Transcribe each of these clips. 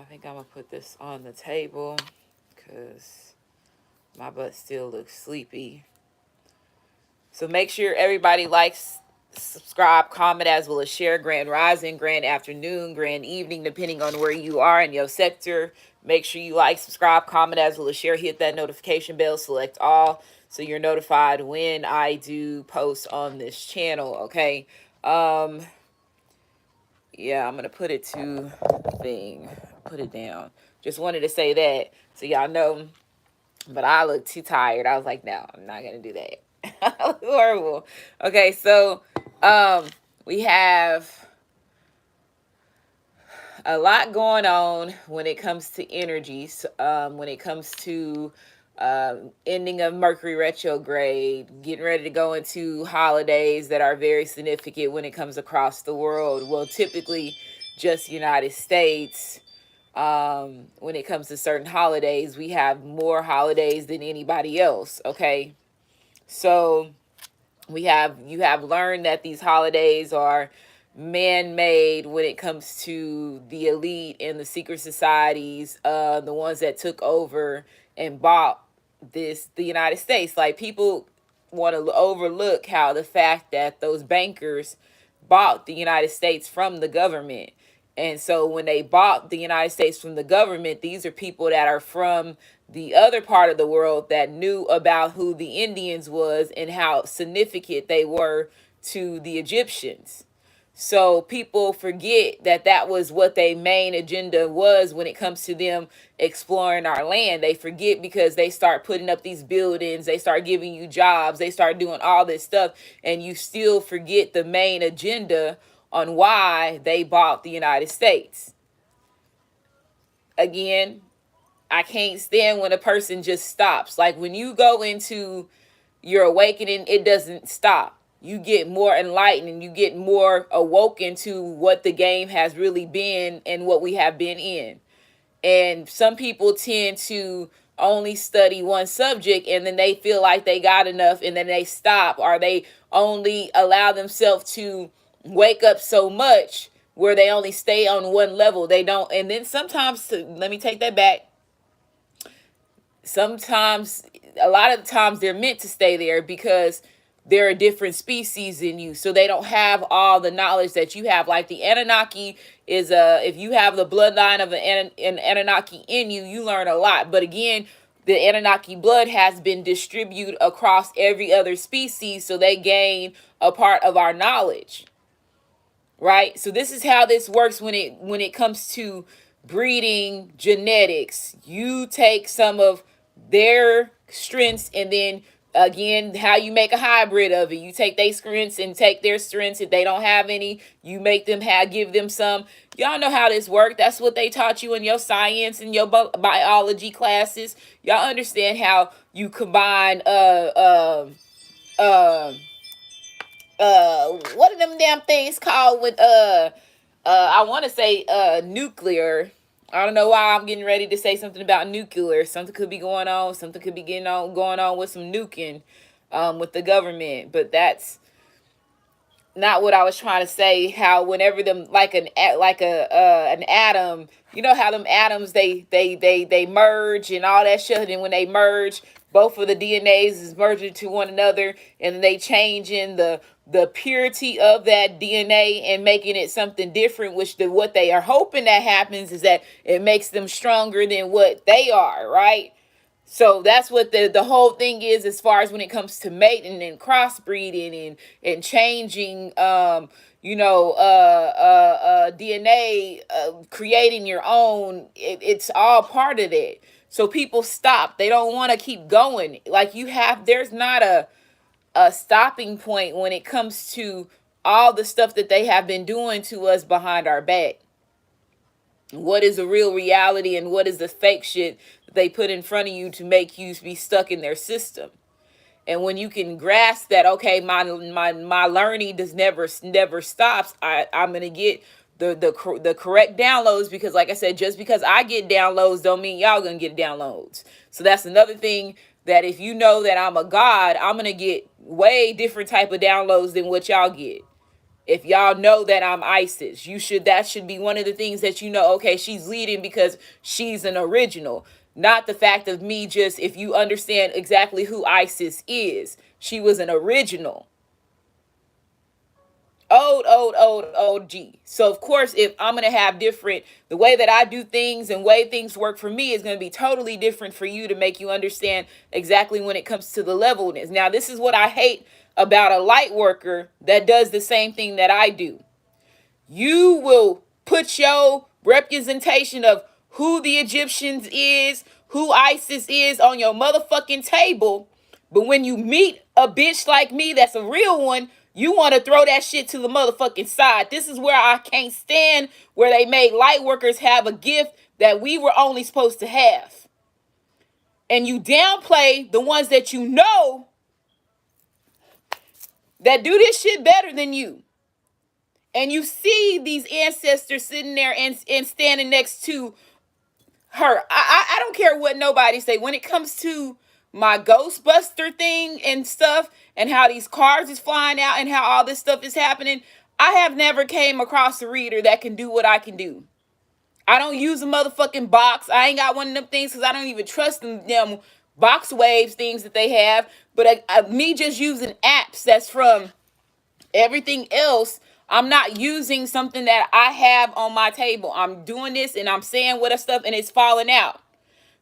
I think I'm going to put this on the table because my butt still looks sleepy. So make sure everybody likes, subscribe, comment, as well as share. Grand rising, grand afternoon, grand evening, depending on where you are in your sector. Make sure you like, subscribe, comment, as well as share. Hit that notification bell, select all, so you're notified when I do post on this channel, okay? Yeah, I'm gonna put it to thing. Put it down. Just wanted to say that so y'all know. But I look too tired. I was like, no, I'm not gonna do that. I look horrible. Okay, so we have a lot going on when it comes to energies. When it comes to ending of Mercury retrograde, getting ready to go into holidays that are very significant when it comes across the world. Well, typically just United States. When it comes to certain holidays, we have more holidays than anybody else. Okay, so you have learned that these holidays are man-made when it comes to the elite and the secret societies, the ones that took over and bought the United States. Like, people want to overlook how the fact that those bankers bought the United States from the government. And so when they bought the United States from the government, these are people that are from the other part of the world that knew about who the Indians was and how significant they were to the Egyptians. So people forget that that was what their main agenda was when it comes to them exploring our land. They forget because they start putting up these buildings, they start giving you jobs, they start doing all this stuff, and you still forget the main agenda on why they bought the United States. Again, I can't stand when a person just stops. Like, when you go into your awakening, it doesn't stop. You get more enlightened and you get more awoken to what the game has really been and what we have been in. And some people tend to only study one subject and then they feel like they got enough and then they stop, or they only allow themselves to wake up so much where they only stay on one level. They don't. And then sometimes, let me take that back. Sometimes, a lot of the times, they're meant to stay there because there are different species in you, so they don't have all the knowledge that you have. Like, the Anunnaki is if you have the bloodline of an Anunnaki in you, you learn a lot. But again, the Anunnaki blood has been distributed across every other species, so they gain a part of our knowledge, right? So this is how this works when it comes to breeding genetics. You take some of their strengths, and then again, how you make a hybrid of it. You take their strengths and take their strengths. If they don't have any, you make them give them some. Y'all know how this works. That's what they taught you in your science and your biology classes. Y'all understand how you combine what are them damn things called with I want to say nuclear. I don't know why I'm getting ready to say something about nuclear. Something could be going on. Something could be going on with some nuking with the government. But that's not what I was trying to say. How whenever them an atom, you know how them atoms they merge and all that shit, and when they merge, both of the DNAs is merging to one another, and they change in the purity of that DNA and making it something different, which what they are hoping that happens is that it makes them stronger than what they are, right? So that's what the whole thing is, as far as when it comes to mating and crossbreeding and changing DNA, creating your own. It's all part of that. So people stop. They don't want to keep going. Like, there's not a stopping point when it comes to all the stuff that they have been doing to us behind our back. What is a real reality and what is the fake shit that they put in front of you to make you be stuck in their system? And when you can grasp that, okay, my learning does never stops. I'm gonna get the correct downloads, because like I said, just because I get downloads don't mean y'all gonna get downloads. So that's another thing, that if you know that I'm a god, I'm gonna get way different type of downloads than what y'all get. If y'all know that I'm Isis, that should be one of the things that you know, okay, she's leading because she's an original. Not the fact of me just, if you understand exactly who Isis is, she was an original. Old OG. So of course, if I'm gonna have different, the way that I do things and way things work for me is gonna be totally different for you to make you understand exactly when it comes to the levelness. Now, this is what I hate about a light worker that does the same thing that I do. You will put your representation of who the Egyptians is, who ISIS is on your motherfucking table. But when you meet a bitch like me that's a real one, you want to throw that shit to the motherfucking side. This is where I can't stand where they made light workers have a gift that we were only supposed to have. And you downplay the ones that you know that do this shit better than you. And you see these ancestors sitting there and standing next to her. I don't care what nobody say. When it comes to my Ghostbuster thing and stuff, and how these cars is flying out and how all this stuff is happening, I have never came across a reader that can do what I can do. I don't use a motherfucking box. I ain't got one of them things because I don't even trust them box waves things that they have. But me just using apps that's from everything else, I'm not using something that I have on my table. I'm doing this and I'm saying what stuff and it's falling out.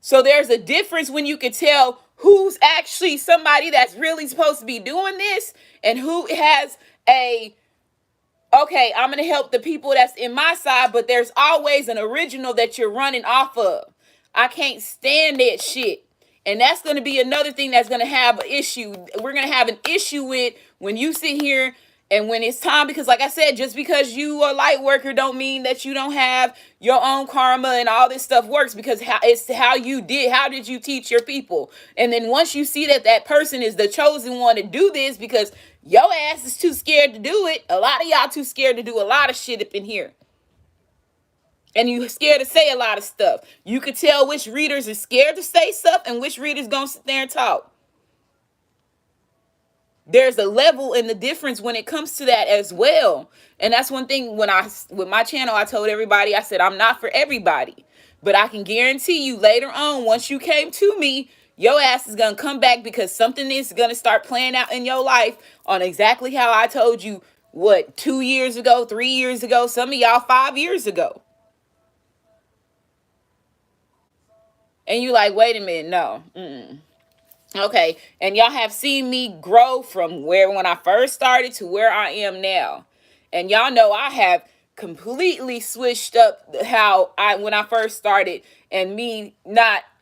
So there's a difference when you can tell who's actually somebody that's really supposed to be doing this and who has a, okay, I'm going to help the people that's in my side, but there's always an original that you're running off of. I can't stand that shit. And that's going to be another thing that's going to have an issue. We're going to have an issue with when you sit here and when it's time, because like I said, just because you are a light worker don't mean that you don't have your own karma and all this stuff works, because it's how did you teach your people? And then once you see that that person is the chosen one to do this because your ass is too scared to do it. A lot of y'all too scared to do a lot of shit up in here. And you scared to say a lot of stuff. You could tell which readers are scared to say stuff and which readers gonna sit there and talk. There's a level in the difference when it comes to that as well. And that's one thing with my channel, I told everybody, I said, I'm not for everybody. But I can guarantee you later on, once you came to me, your ass is going to come back because something is going to start playing out in your life on exactly how I told you, 2 years ago, 3 years ago, some of y'all 5 years ago. And you like, wait a minute, no. Okay, and y'all have seen me grow from when I first started to where I am now. And y'all know I have completely switched up when I first started, and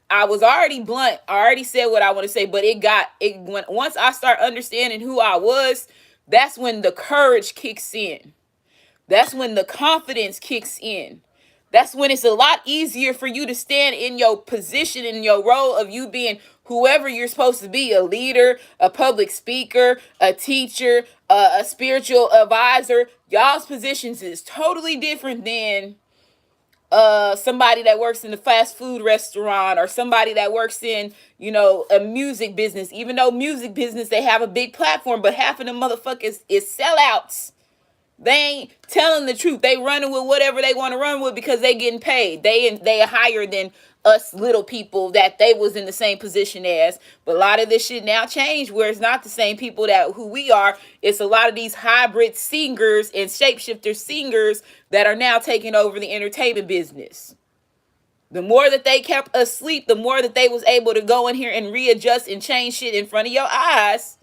I was already blunt. I already said what I want to say, but once I start understanding who I was, that's when the courage kicks in. That's when the confidence kicks in. That's when it's a lot easier for you to stand in your position, in your role of you being whoever you're supposed to be, a leader, a public speaker, a teacher, a spiritual advisor. Y'all's positions is totally different than somebody that works in the fast food restaurant or somebody that works in, a music business. Even though music business, they have a big platform, but half of them motherfuckers is sellouts. They ain't telling the truth. They running with whatever they want to run with because they getting paid. They are higher than us little people that they was in the same position as. But a lot of this shit now changed where it's not the same people who we are. It's a lot of these hybrid singers and shapeshifter singers that are now taking over the entertainment business. The more that they kept asleep, the more that they was able to go in here and readjust and change shit in front of your eyes.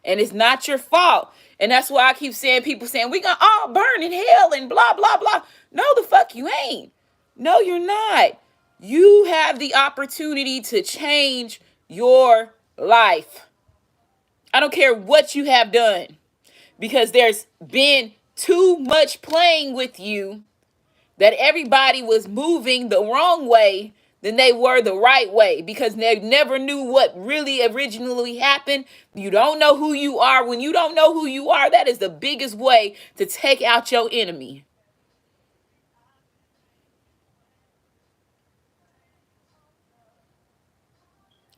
And it's not your fault. And that's why I keep saying, people saying, we gonna all burn in hell and blah, blah, blah. No, the fuck you ain't. No, you're not. You have the opportunity to change your life. I don't care what you have done, because there's been too much playing with you that everybody was moving the wrong way than they were the right way, because they never knew what really originally happened. You don't know who you are. When you don't know who you are, that is the biggest way to take out your enemy.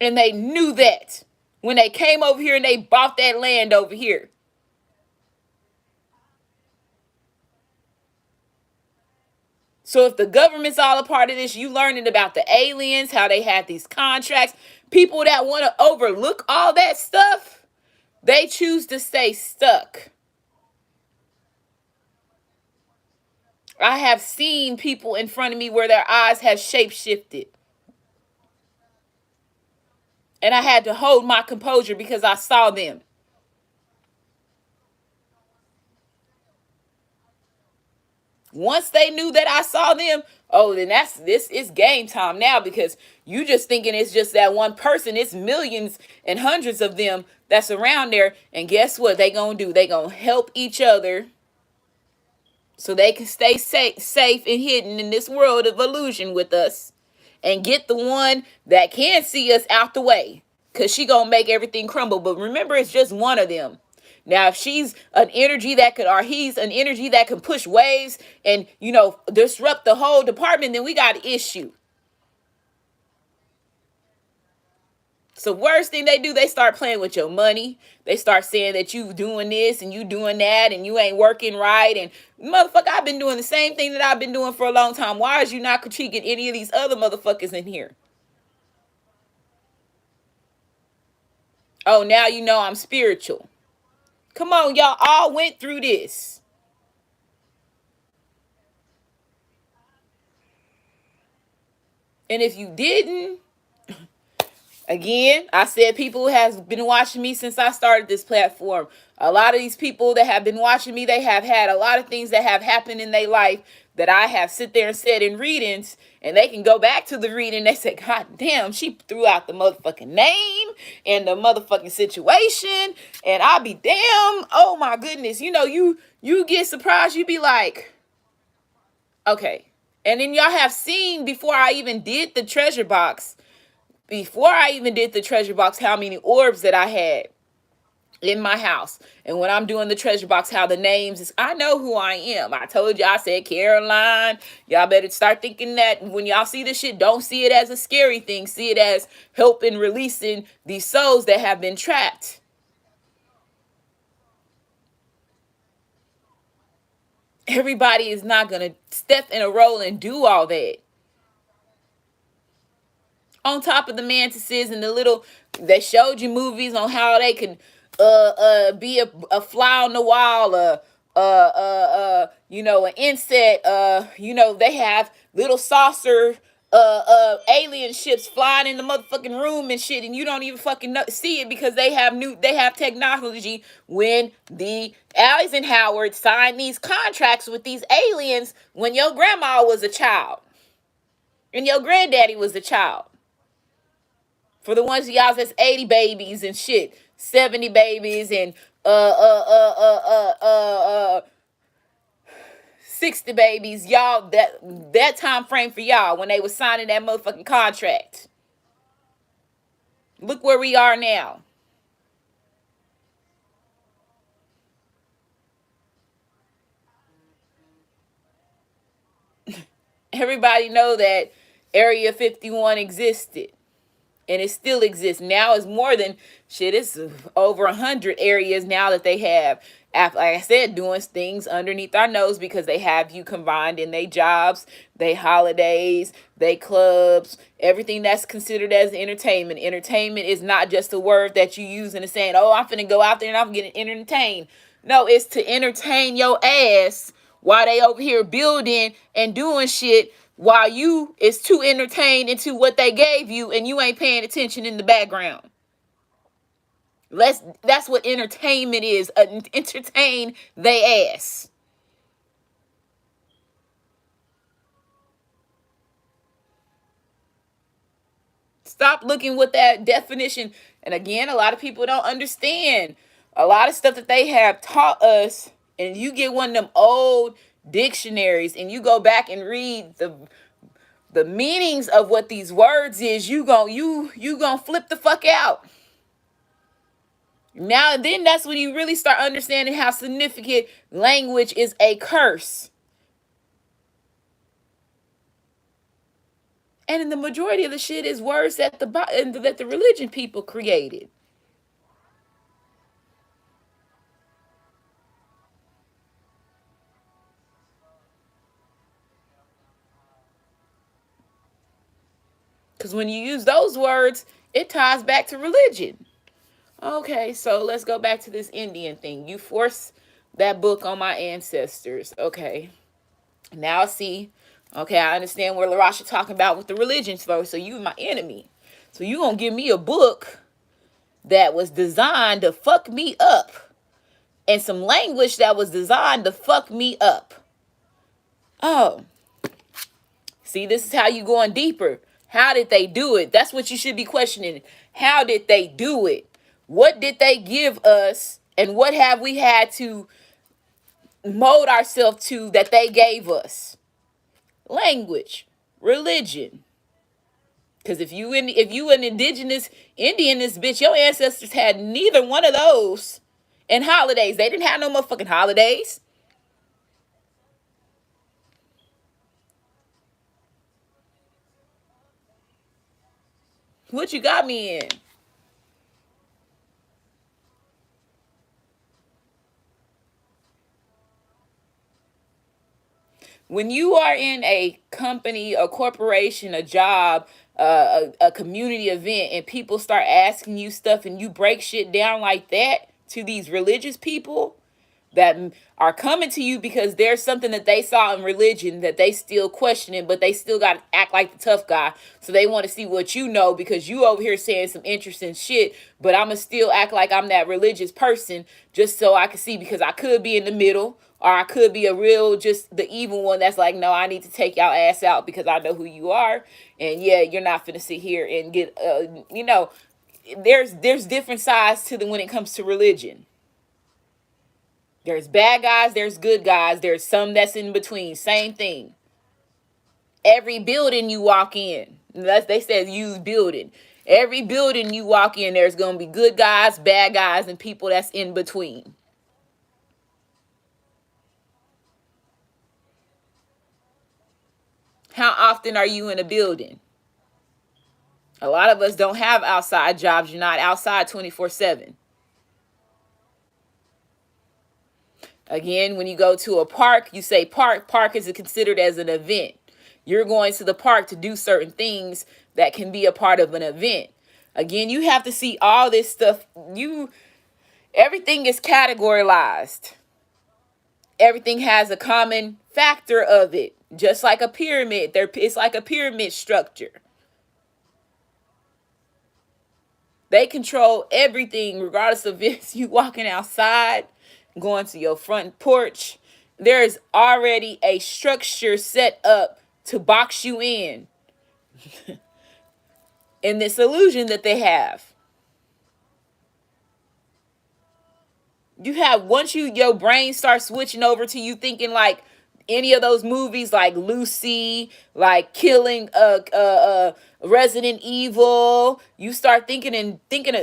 And they knew that when they came over here and they bought that land over here. So if the government's all a part of this, you learning about the aliens, how they had these contracts, people that want to overlook all that stuff, they choose to stay stuck. I have seen people in front of me where their eyes have shape shifted. And I had to hold my composure because I saw them. Once they knew that I saw them, oh, then this is game time now, because you just thinking it's just that one person. It's millions and hundreds of them that's around there. And guess what they gonna do? They gonna help each other so they can stay safe and hidden in this world of illusion with us, and get the one that can see us out the way, because she gonna make everything crumble. But remember, it's just one of them. Now if she's an energy that could, or he's an energy that can push waves and disrupt the whole department, then we got an issue. So worst thing they do, they start playing with your money. They start saying that you doing this and you doing that and you ain't working right. And motherfucker, I've been doing the same thing that I've been doing for a long time. Why is you not critiquing any of these other motherfuckers in here? Oh, now you know I'm spiritual. Come on, y'all all went through this. And if you didn't, again, I said people who have been watching me since I started this platform. A lot of these people that have been watching me, they have had a lot of things that have happened in their life that I have sit there and said in readings, and they can go back to the reading. They say, God damn, she threw out the motherfucking name and the motherfucking situation, and I'll be damn. Oh my goodness, you get surprised. You be like, okay. And then y'all have seen before I even did the treasure box. Before I even did the treasure box, how many orbs that I had in my house. And when I'm doing the treasure box, how the names is, I know who I am. I told you, I said Caroline. Y'all better start thinking that when y'all see this shit, don't see it as a scary thing. See it as helping releasing these souls that have been trapped. Everybody is not going to step in a role and do all that. On top of the mantises and the little, they showed you movies on how they can be a fly on the wall, an insect, they have little saucer alien ships flying in the motherfucking room and shit, and you don't even fucking see it because they have technology. When the Eisenhower signed these contracts with these aliens when your grandma was a child and your granddaddy was a child. For the ones of y'all that's 80 babies and shit, 70 babies and 60 babies, y'all, that time frame for y'all when they was signing that motherfucking contract. Look where we are now. Everybody know that Area 51 existed. And it still exists. Now it's more than shit. It's over 100 areas now that they have, like I said, doing things underneath our nose, because they have you combined in their jobs, they holidays, they clubs, everything that's considered as entertainment. Entertainment is not just a word that you use and saying, oh, I'm finna go out there and I'm getting entertained. No, it's to entertain your ass while they over here building and doing shit, while you is too entertained into what they gave you and you ain't paying attention in the background. That's what entertainment is. Entertain they ass. Stop looking with that definition. And again, a lot of people don't understand a lot of stuff that they have taught us. And you get one of them old dictionaries and you go back and read the meanings of what these words is, you gonna flip the fuck out. Now and then, that's when you really start understanding how significant language is a curse. And in the majority of the shit is words that the religion people created. Because when you use those words, it ties back to religion. Okay, so let's go back to this Indian thing. You force that book on my ancestors. Okay. Now I see. Okay, I understand where LaRasha talking about with the religions folks. So you my enemy. So you gonna give me a book that was designed to fuck me up. And some language that was designed to fuck me up. Oh. See, this is how you going deeper. How did they do it? That's what you should be questioning. How did they do it? What did they give us? And what have we had to mold ourselves to that they gave us? Language, religion. Because if you an indigenous Indian, this bitch, your ancestors had neither one of those. And holidays, they didn't have no motherfucking holidays. What you got me in? When you are in a company, a corporation, a job, a community event, and people start asking you stuff and you break shit down like that to these religious people that are coming to you because there's something that they saw in religion that they still questioning, but they still got to act like the tough guy. So they want to see what you know because you over here saying some interesting shit, but I'm going to still act like I'm that religious person just so I can see, because I could be in the middle, or I could be a real, just the evil one that's like, no, I need to take y'all ass out because I know who you are. And yeah, you're not finna sit here and get, there's different sides to the when it comes to religion. There's bad guys, there's good guys, there's some that's in between. Same thing. Every building you walk in, they said use building. Every building you walk in, there's going to be good guys, bad guys, and people that's in between. How often are you in a building? A lot of us don't have outside jobs. You're not outside 24/7. Again, when you go to a park, you say park. Park is considered as an event. You're going to the park to do certain things that can be a part of an event. Again, you have to see all this stuff. Everything is categorized. Everything has a common factor of it. Just like a pyramid. It's like a pyramid structure. They control everything, regardless of if you walking outside, going to your front porch. There is already a structure set up to box you in this illusion that they have. You have, once your brain starts switching over to you thinking like any of those movies like Lucy, like killing Resident Evil, you start thinking of,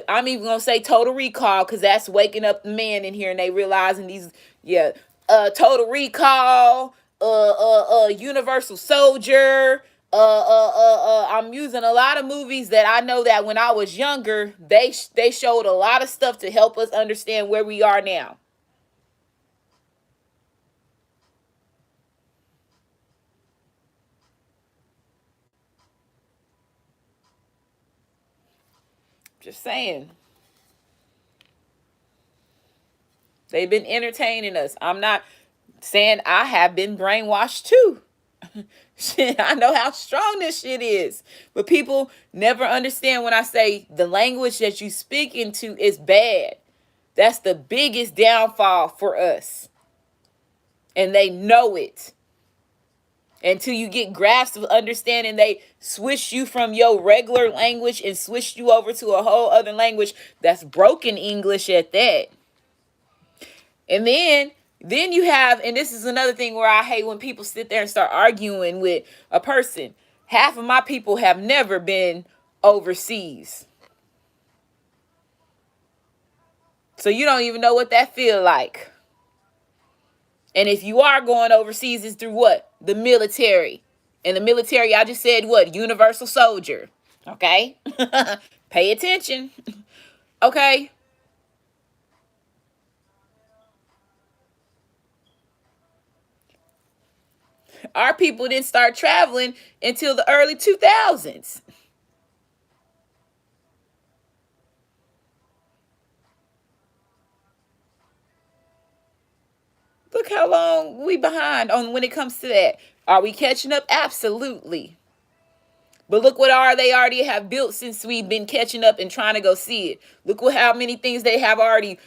I'm even gonna say Total Recall, because that's waking up the man in here and they realizing these, yeah, Total Recall, Universal Soldier, I'm using a lot of movies that I know that when I was younger, they showed a lot of stuff to help us understand where we are now. Just saying. They've been entertaining us. I'm not saying I have been brainwashed too. Shit, I know how strong this shit is. But people never understand when I say the language that you speak into is bad. That's the biggest downfall for us. And they know it. Until you get grasp of understanding, they switch you from your regular language and switch you over to a whole other language that's broken English at that. And then you have, and this is another thing where I hate when people sit there and start arguing with a person. Half of my people have never been overseas. So you don't even know what that feel like. And if you are going overseas, it's through what? The military. And the military, I just said what? Universal soldier. Okay? Pay attention. Okay? Our people didn't start traveling until the early 2000s. Look how long we behind on when it comes to that. Are we catching up? Absolutely. But look what they already have built since we've been catching up and trying to go see it. Look what how many things they have already,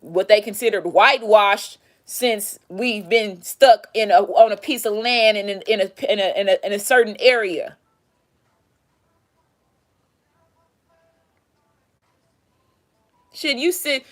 what they considered whitewashed, since we've been stuck on a piece of land in a certain area. Shit, you sit.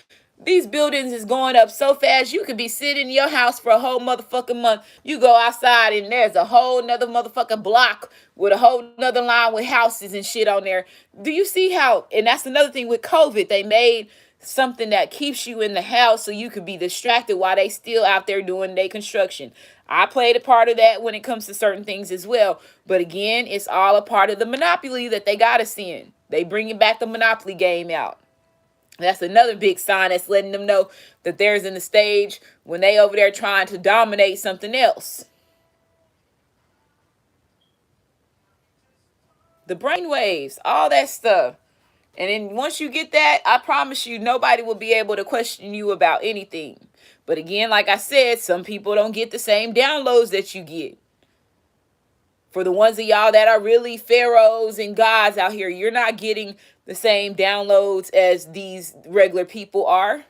These buildings is going up so fast. You could be sitting in your house for a whole motherfucking month. You go outside and there's a whole nother motherfucking block with a whole nother line with houses and shit on there. Do you see how? And that's another thing with COVID. They made something that keeps you in the house so you could be distracted while they still out there doing their construction. I played a part of that when it comes to certain things as well. But again, it's all a part of the monopoly that they got us in. They bringing back the monopoly game out. That's another big sign that's letting them know that there's in the stage when they over there trying to dominate something else. The brainwaves, all that stuff. And then once you get that, I promise you, nobody will be able to question you about anything. But again, like I said, some people don't get the same downloads that you get. For the ones of y'all that are really pharaohs and gods out here, you're not getting the same downloads as these regular people are.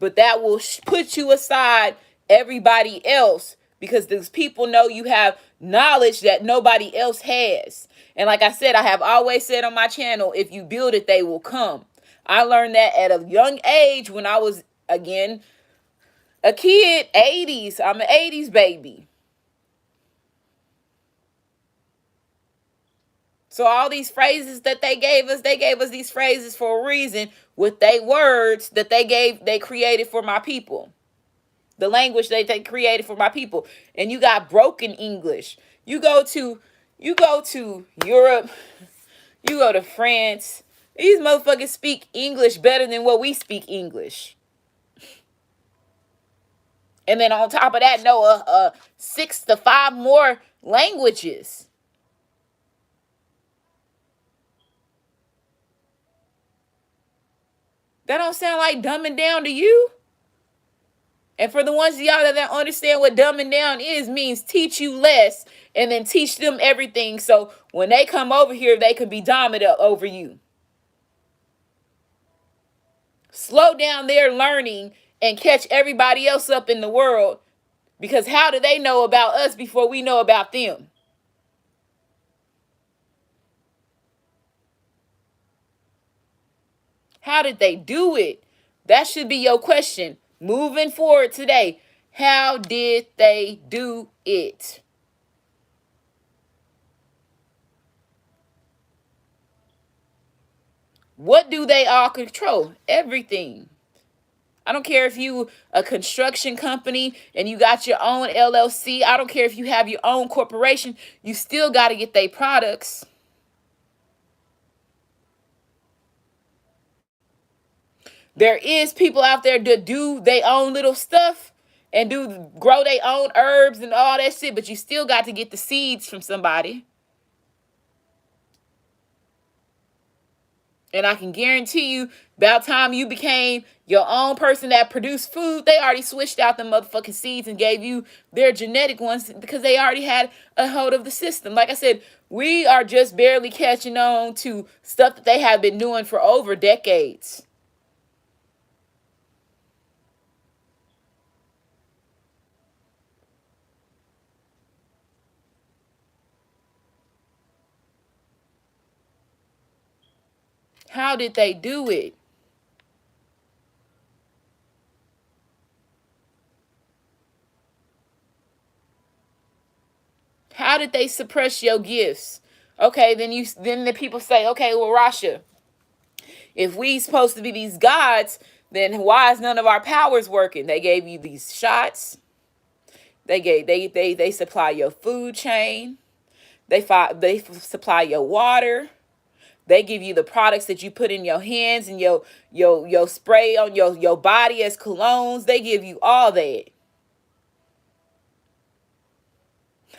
But that will put you aside everybody else, because those people know you have knowledge that nobody else has. And like I said, I have always said on my channel, if you build it, they will come. I learned that at a young age when I was, again, a kid. 80s. I'm an 80s baby. So all these phrases that they gave us these phrases for a reason, with they words that they created for my people. The language they created for my people. And you got broken English. You go to Europe, you go to France. These motherfuckers speak English better than what we speak English. And then on top of that, know 6 to 5 more languages. That don't sound like dumbing down to you? And for the ones of y'all that don't understand what dumbing down is, means teach you less and then teach them everything. So when they come over here, they can be dominant over you. Slow down their learning and catch everybody else up in the world. Because how do they know about us before we know about them? How did they do it? That should be your question. Moving forward today, how did they do it? What do they all control? Everything. I don't care if you a construction company and you got your own LLC. I don't care if you have your own corporation. You still got to get their products. There is people out there that do their own little stuff and grow their own herbs and all that shit, but you still got to get the seeds from somebody. And I can guarantee you, about time you became your own person that produced food, they already switched out the motherfucking seeds and gave you their genetic ones because they already had a hold of the system. Like I said, we are just barely catching on to stuff that they have been doing for over decades. How did they do it? How did they suppress your gifts? Okay, then the people say, okay, well, Rasha, if we supposed to be these gods, then why is none of our powers working? They gave you these shots. They supply your food chain. They supply your water. They give you the products that you put in your hands and your spray on your body as colognes. They give you all that.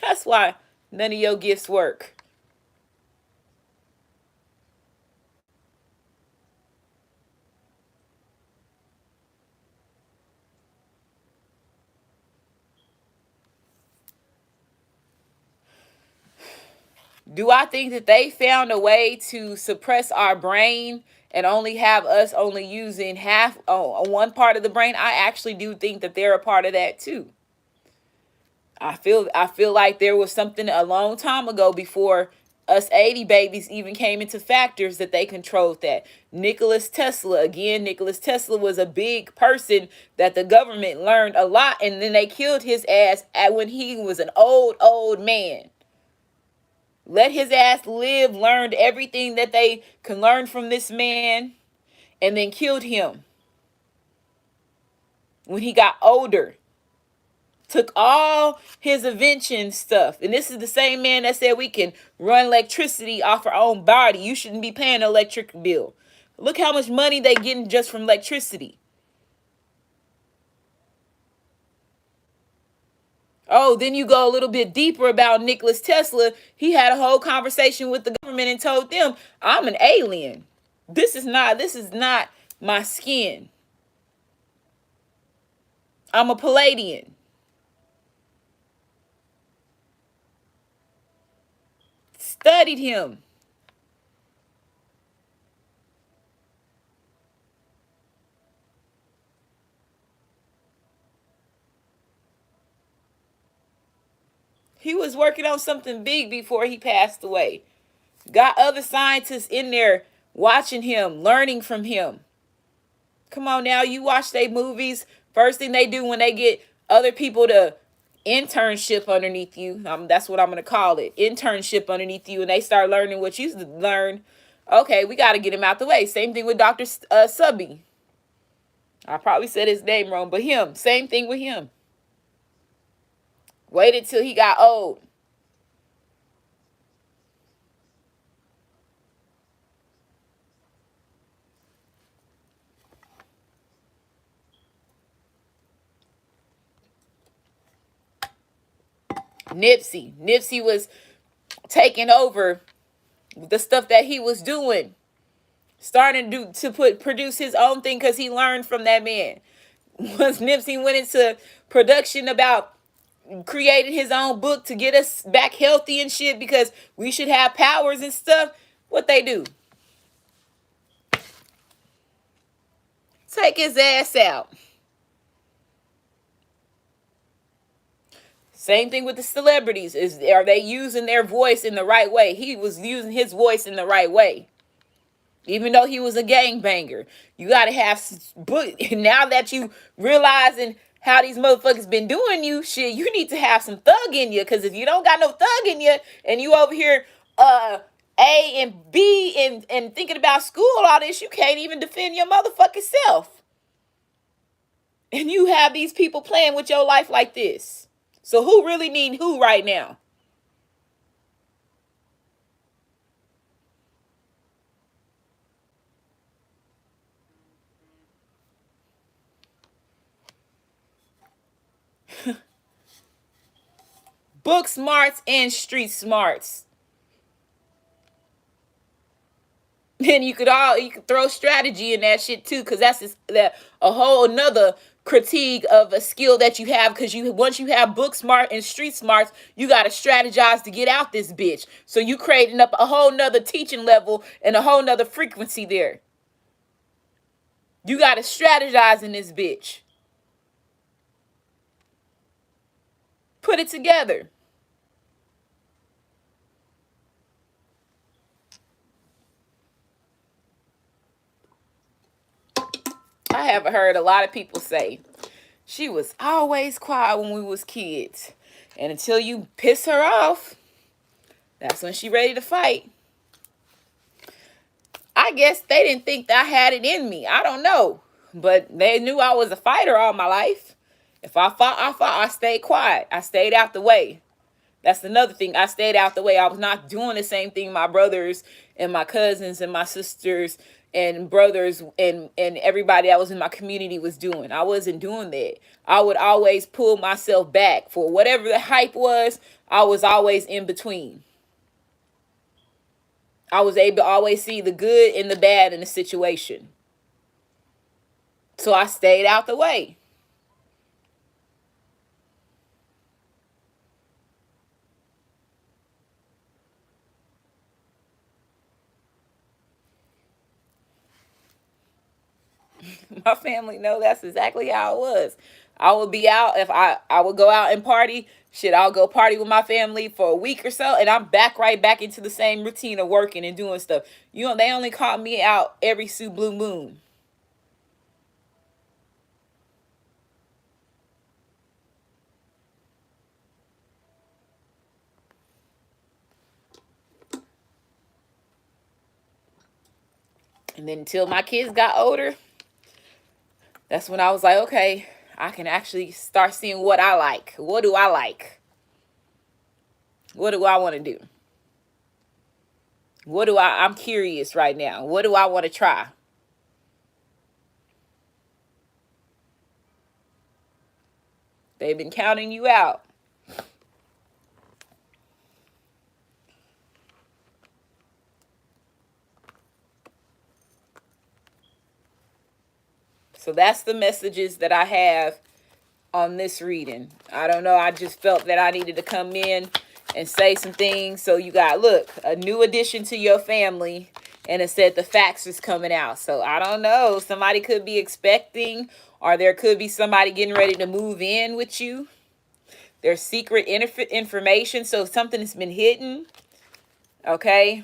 That's why none of your gifts work. Do I think that they found a way to suppress our brain and only have us only using half one part of the brain? I actually do think that they're a part of that too. I feel like there was something a long time ago before us 80 babies even came into factors that they controlled that. Nikola Tesla was a big person that the government learned a lot, and then they killed his ass when he was an old man. Let his ass live, learned everything that they can learn from this man, and then killed him when he got older. Took all his invention stuff. And this is the same man that said we can run electricity off our own body. You shouldn't be paying an electric bill. Look how much money they getting just from electricity. Oh, then you go a little bit deeper about Nikola Tesla. He had a whole conversation with the government and told them, I'm an alien. This is not my skin. I'm a Palladian. Studied him. He was working on something big before he passed away. Got other scientists in there watching him, learning from him. Come on now, you watch their movies. First thing they do when they get other people to internship underneath you, that's what I'm going to call it, internship underneath you, and they start learning what you learned. Okay, we got to get him out the way. Same thing with Dr. Subby. I probably said his name wrong, but him, same thing with him. Waited till he got old. Nipsey was taking over the stuff that he was doing, starting to produce his own thing because he learned from that man. Once Nipsey went into production about creating his own book to get us back healthy and shit because we should have powers and stuff, what they do? Take his ass out. Same thing with the celebrities. Are they using their voice in the right way? He was using his voice in the right way. Even though he was a gangbanger. You got to have book. Now that you realizing how these motherfuckers been doing you, shit, you need to have some thug in you. Because if you don't got no thug in you and you over here A and B and thinking about school, all this, you can't even defend your motherfucking self. And you have these people playing with your life like this. So who really need who right now? Book smarts and street smarts. And you could throw strategy in that shit too, because that's just that a whole another critique of a skill that you have. Because once you have book smart and street smarts, you got to strategize to get out this bitch. So you creating up a whole nother teaching level and a whole nother frequency there. You got to strategize in this bitch. Put it together. I have heard a lot of people say she was always quiet when we was kids. And until you piss her off, that's when she ready to fight. I guess they didn't think that I had it in me. I don't know. But they knew I was a fighter all my life. If I fought, I fought. I stayed quiet. I stayed out the way. That's another thing. I stayed out the way. I was not doing the same thing my brothers and my cousins and my sisters and brothers and everybody that was in my community was doing. I wasn't doing that. I would always pull myself back for whatever the hype was. I was always in between. I was able to always see the good and the bad in the situation. So I stayed out the way. My family know that's exactly how it was. I would be out if I would go out and party. Shit, I'll go party with my family for a week or so, and I'm back right back into the same routine of working and doing stuff. You know, they only call me out every Sue Blue Moon. And then until my kids got older, that's when I was like, okay, I can actually start seeing what I like. What do I like? What do I want to do? I'm curious right now. What do I want to try? They've been counting you out. So that's the messages that I have on this reading. I don't know. I just felt that I needed to come in and say some things. So you got, look, a new addition to your family. And it said the facts is coming out. So I don't know. Somebody could be expecting, or there could be somebody getting ready to move in with you. There's secret information. So something has been hidden. Okay.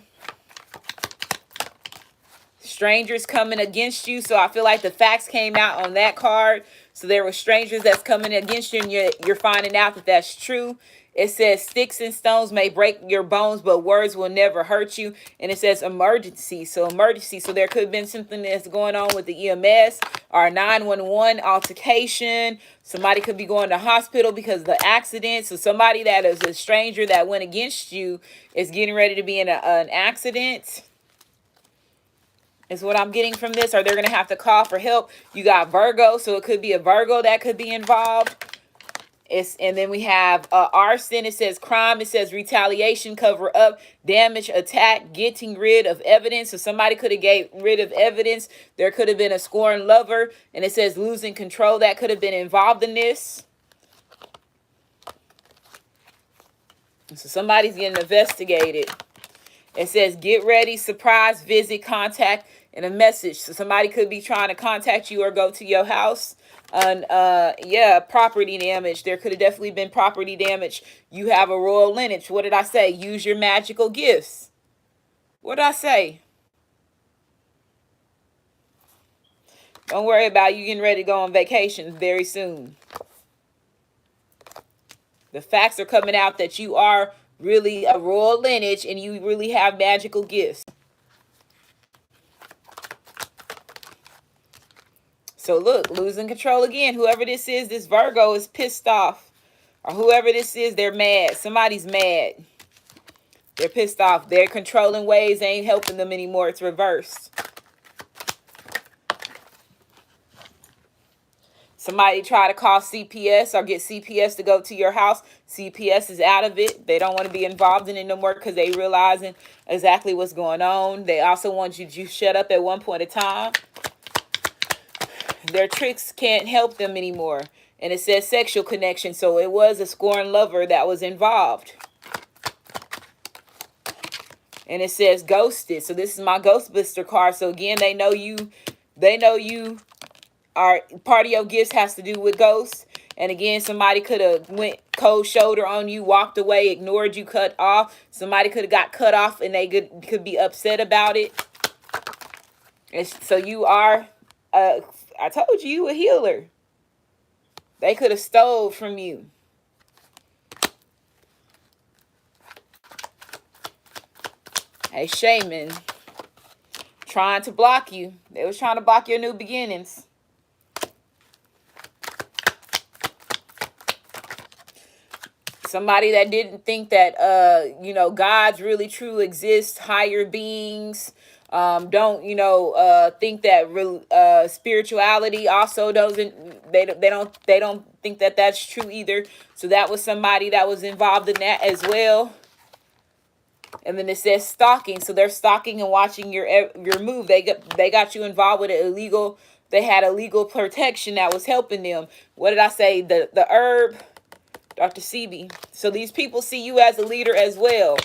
Strangers coming against you. So I feel like the facts came out on that card. So there were strangers that's coming against you, and you're finding out that that's true. It says sticks and stones may break your bones, but words will never hurt you. And it says emergency. So emergency. So there could have been something that's going on with the EMS or 911 altercation. Somebody could be going to hospital because of the accident. So somebody that is a stranger that went against you is getting ready to be in an accident. Is what I'm getting from this. Or they're going to have to call for help. You got Virgo, so it could be a Virgo that could be involved. And then we have arson. It says crime. It says retaliation, cover up, damage, attack, getting rid of evidence. So somebody could have get rid of evidence. There could have been a scorned lover. And it says losing control. That could have been involved in this. So somebody's getting investigated. It says get ready, surprise, visit, contact, and a message. So somebody could be trying to contact you or go to your house. And yeah, property damage. There could have definitely been property damage. You have a royal lineage. What did I say? Use your magical gifts. What did I say? Don't worry about you getting ready to go on vacation very soon. The facts are coming out that you are really a royal lineage and you really have magical gifts. So look, losing control again. Whoever this is, this Virgo is pissed off. Or whoever this is, they're mad. Somebody's mad. They're pissed off. Their controlling ways ain't helping them anymore. It's reversed. Somebody try to call CPS or get CPS to go to your house. CPS is out of it. They don't want to be involved in it no more because they realizing exactly what's going on. They also want you to shut up at one point in time. Their tricks can't help them anymore. And it says sexual connection. So it was a scorned lover that was involved. And it says ghosted. So this is my Ghostbuster card. So again, they know you. They know you are part of your gifts has to do with ghosts. And again, somebody could have went cold shoulder on you, walked away, ignored you, cut off. Somebody could have got cut off and they could be upset about it. So you are, I told you, a healer. They could have stole from you. A shaman trying to block you. They was trying to block your new beginnings. Somebody that didn't think that, God's really true exists, higher beings. Don't think that spirituality also doesn't. They don't think that that's true either. So that was somebody that was involved in that as well. And then it says stalking. So they're stalking and watching your move. They got you involved with an illegal. They had a legal protection that was helping them. What did I say? The herb. Dr. CB. So these people see you as a leader as well.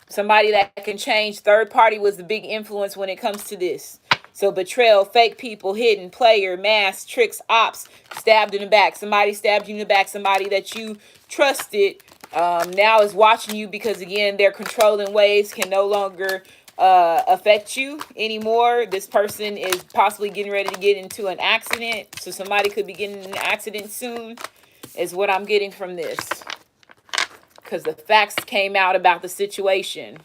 Somebody that can change. Third party was the big influence when it comes to this. So betrayal, fake people, hidden, player, mask, tricks, ops, stabbed in the back. Somebody stabbed you in the back. Somebody that you trusted now is watching you because, again, their controlling ways can no longer affect you anymore. This person is possibly getting ready to get into an accident. So somebody could be getting in an accident soon is what I'm getting from this. Because the facts came out about the situation.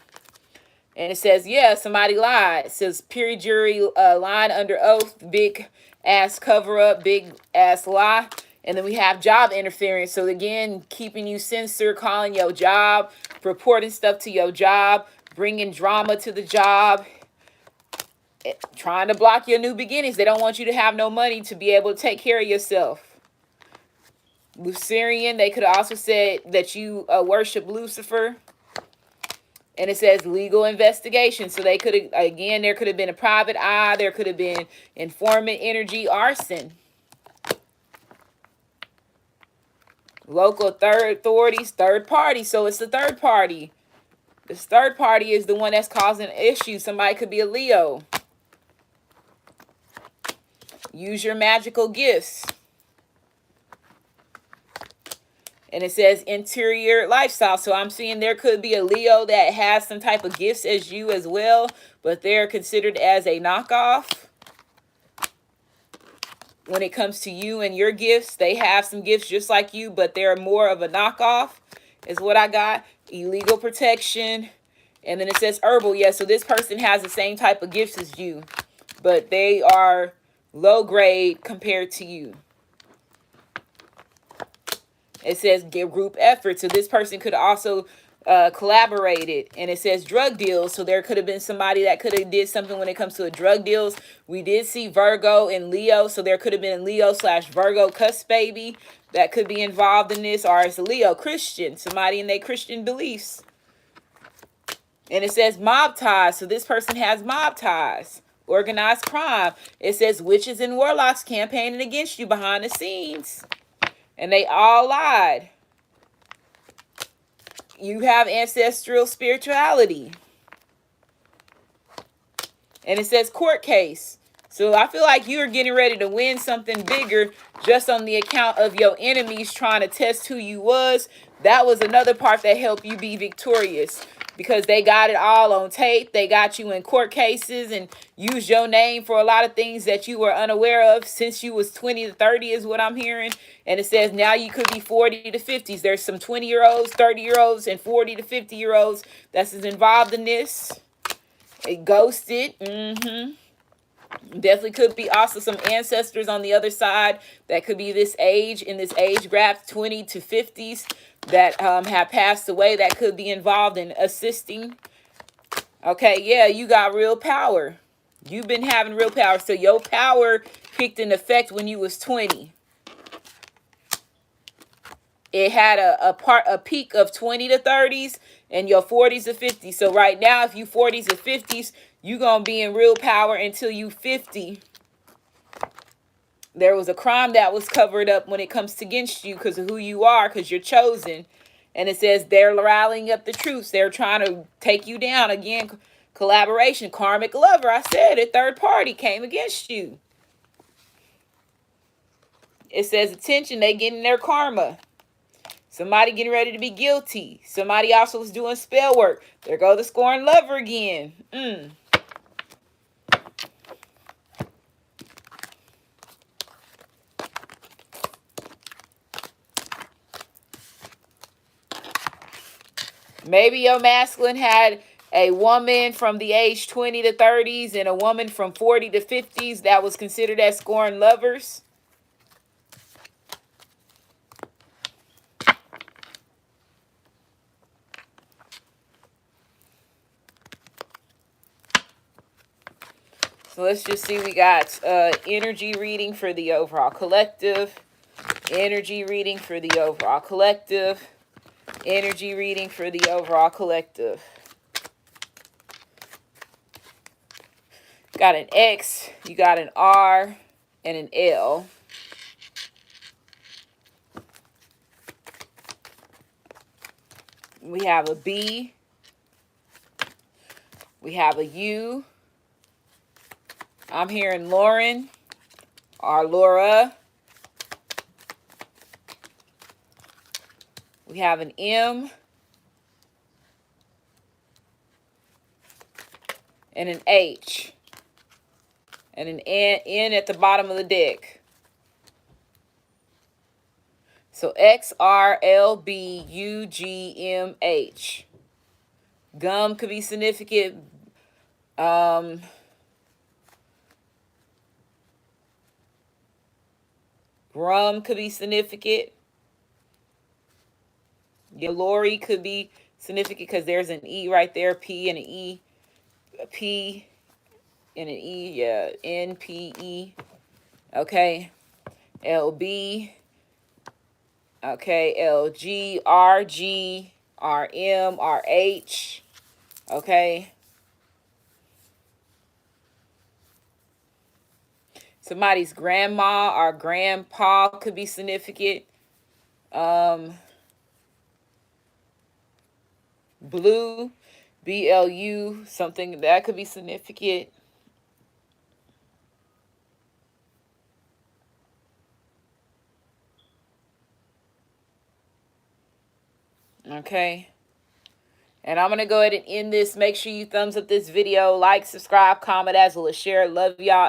And it says, yeah, somebody lied. It says, pure jury lying under oath, big ass cover up, big ass lie. And then we have job interference. So again, keeping you censored, calling your job, reporting stuff to your job, bringing drama to the job, trying to block your new beginnings. They don't want you to have no money to be able to take care of yourself. Lucerian, they could have also said that you worship Lucifer. And it says legal investigation. So they could have, again, there could have been a private eye. There could have been informant energy, arson. Local authorities, third party. So it's the third party. This third party is the one that's causing issues. Somebody could be a Leo. Use your magical gifts. And it says interior lifestyle. So I'm seeing there could be a Leo that has some type of gifts as you as well, but they're considered as a knockoff. When it comes to you and your gifts, they have some gifts just like you, but they're more of a knockoff is what I got. Illegal protection. And then it says herbal. Yeah, so this person has the same type of gifts as you, but they are low grade compared to you. It says give group effort. So this person could also collaborated. And it says drug deals. So there could have been somebody that could have did something when it comes to a drug deals. We did see Virgo and Leo. So there could have been a Leo/Virgo cusp baby that could be involved in this. Or it's a Leo Christian. Somebody in their Christian beliefs. And it says mob ties. So this person has mob ties. Organized crime. It says witches and warlocks campaigning against you behind the scenes. And they all lied. You have ancestral spirituality. And it says court case. So I feel like you're getting ready to win something bigger just on the account of your enemies trying to test who you was. That was another part that helped you be victorious. Because they got it all on tape. They got you in court cases and used your name for a lot of things that you were unaware of since you was 20 to 30 is what I'm hearing. And it says now you could be 40 to 50s. There's some 20-year-olds, 30-year-olds, and 40 to 50-year-olds that's involved in this. It ghosted. Definitely could be also some ancestors on the other side that could be this age, in this age graph, 20 to 50s, that have passed away, that could be involved in assisting. Okay, yeah, you got real power. You've been having real power. So your power peaked in effect when you was 20. It had a peak of 20 to 30s and your 40s to 50s. So right now, if you 40s to 50s, you're going to be in real power until you 50. There was a crime that was covered up when it comes to against you because of who you are, because you're chosen. And it says they're rallying up the troops. They're trying to take you down. Again, collaboration, karmic lover. I said it, third party came against you. It says attention, they getting their karma. Somebody getting ready to be guilty. Somebody also was doing spell work. There go the scorned lover again. Maybe your masculine had a woman from the age 20 to 30s and a woman from 40 to 50s that was considered as scorned lovers. So let's just see, we got energy reading for the overall collective. Energy reading for the overall collective. Energy reading for the overall collective. Got an X, you got an R, and an L. We have a B. We have a U. I'm hearing Lauren or Laura. We have an M and an H and an N at the bottom of the deck. So XRLBUGMH. Gum could be significant. Rum could be significant. Yeah, Lori could be significant because there's an E right there. P and an E. P and an E. Yeah. NPE. Okay. LB. Okay. LG. RG. RM. RH. Okay. Somebody's grandma or grandpa could be significant. Blue, BLU, something that could be significant. Okay. And I'm going to go ahead and end this. Make sure you thumbs up this video, like, subscribe, comment, as well as share. Love y'all.